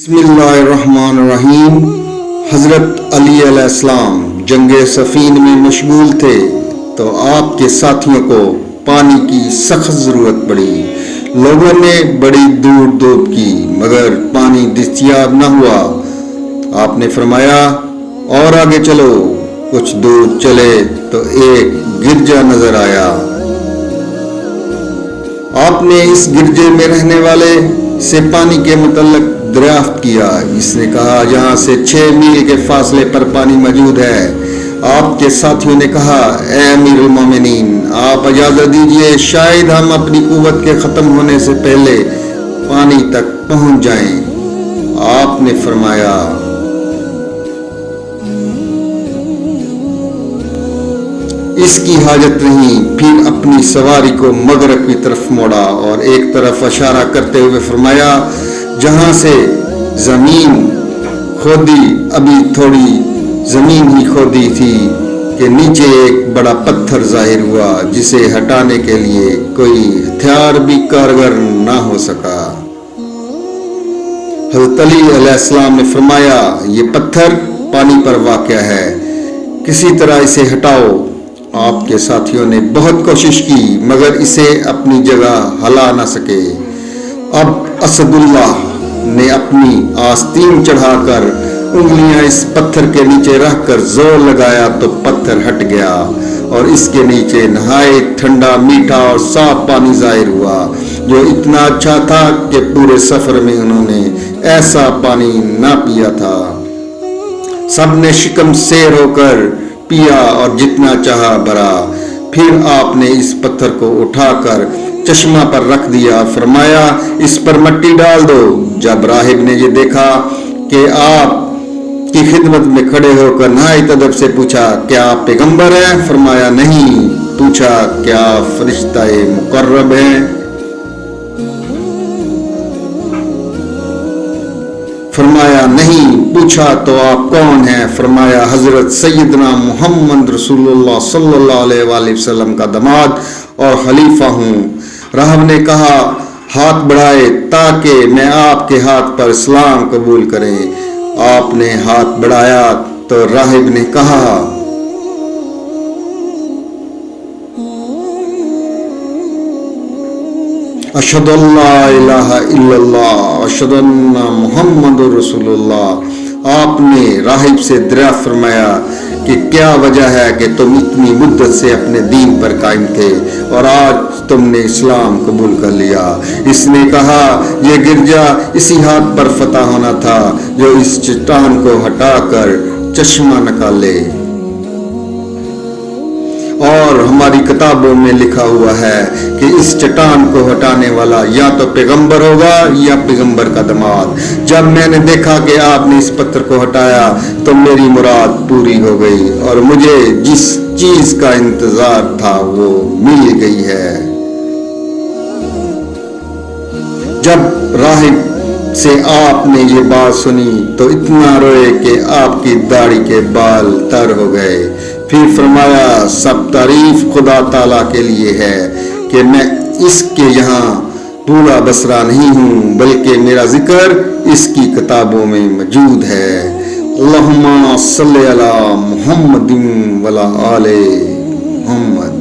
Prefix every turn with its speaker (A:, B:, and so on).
A: बिस्मिल्लाहिर्रहमानिर्रहीम। हज़रत अली अलैहिस्सलाम जंग सफ़ीन में मशगूल थे तो आपके साथियों को पानी की सख्त ज़रूरत पड़ी। लोगों ने बड़ी दूर दोब की मगर पानी दस्तयाब न हुआ। आपने फरमाया और आगे चलो। कुछ दूर चले तो एक गिरजा नजर आया। आपने इस गिरजे में रहने वाले से पानी के मुतल्लिक़ दरियाफ्त किया। इसने कहा यहाँ से 6 मील के फासले पर पानी मौजूद है। आपके साथियों ने कहा ए अमीरुल मोमिनीन, आप इजाज़त दीजिए, शायद हम अपनी कुव्वत के ख़त्म होने से पहले पानी तक पहुँच जाएं। आपने फरमाया इसकी हाजत नहीं। फिर अपनी सवारी को मगरब की तरफ मोड़ा और एक तरफ इशारा करते हुए फरमाया जहां से जमीन खोदी, अभी थोड़ी जमीन ही खोदी थी कि नीचे एक बड़ा पत्थर जाहिर हुआ जिसे हटाने के लिए कोई हथियार भी कारगर ना हो सका। हज़रत अली अलैहिस्सलाम ने फरमाया ये पत्थर पानी पर वाक़या है, किसी तरह इसे हटाओ। आपके साथियों ने बहुत कोशिश की मगर इसे अपनी जगह हिला न सके। अब असदुल्लाह ने अपनी आस्तीन चढ़ाकर उंगलियां इस पत्थर के नीचे रखकर जोर लगाया तो पत्थर हट गया और इसके नीचे नहायत ठंडा, मीठा और साफ पानी जाहिर हुआ जो इतना अच्छा था कि पूरे सफर में उन्होंने ऐसा पानी ना पिया था। सबने शिकम सेर होकर पिया और जितना चाहा भरा। फिर आपने इस पत्थर को उठाकर चश्मा पर रख दिया। फरमाया इस पर मिट्टी डाल दो। जब राहिब ने ये देखा कि आप की खिदमत में खड़े होकर नहायत अदब से पूछा क्या आप पैगंबर हैं? फरमाया नहीं। पूछा क्या फरिश्ता-ए मुकर्रब हैं? फरमाया नहीं। पूछा तो आप कौन हैं? फरमाया हजरत सैयदना मोहम्मद रसूलुल्लाह सल्लल्लाहु अलैहि वसल्लम का दामाद और खलीफा हूँ। राहब ने कहा हाथ बढ़ाए ताकि मैं आपके हाथ पर इस्लाम कबूल करें। आपने हाथ बढ़ाया तो राहिब ने कहा अशहदु अल्ला इलाहा इल्लल्लाह अशहदु अन्ना मुहम्मदुर रसूलुल्लाह। आपने राहिब से दरियाफ्त फरमाया कि क्या वजह है कि तुम इतनी मुद्दत से अपने दीन पर कायम थे और आज तुमने इस्लाम कबूल कर लिया। इसने कहा यह गिरजा इसी हाथ पर फतह होना था जो इस चट्टान को हटाकर चश्मा निकाले और हमारी किताबों में लिखा हुआ है कि इस चट्टान को हटाने वाला या तो पैगंबर होगा या पैगंबर का दामाद। जब मैंने देखा कि आपने इस पत्थर को हटाया तो मेरी मुराद पूरी हो गई और मुझे जिस चीज का इंतजार था वो मिल गई है। जब राहिब से आपने ये बात सुनी तो इतना रोए कि आपकी दाढ़ी के बाल तर हो गए। फिर फरमाया सब तारीफ खुदा ताला के लिए है कि मैं इसके यहाँ पूरा बसरा नहीं हूँ बल्कि मेरा जिक्र इसकी किताबों में मौजूद है। अल्लाहुम्मा सल्ली अला मुहम्मदिन वला आले मुहम्मद।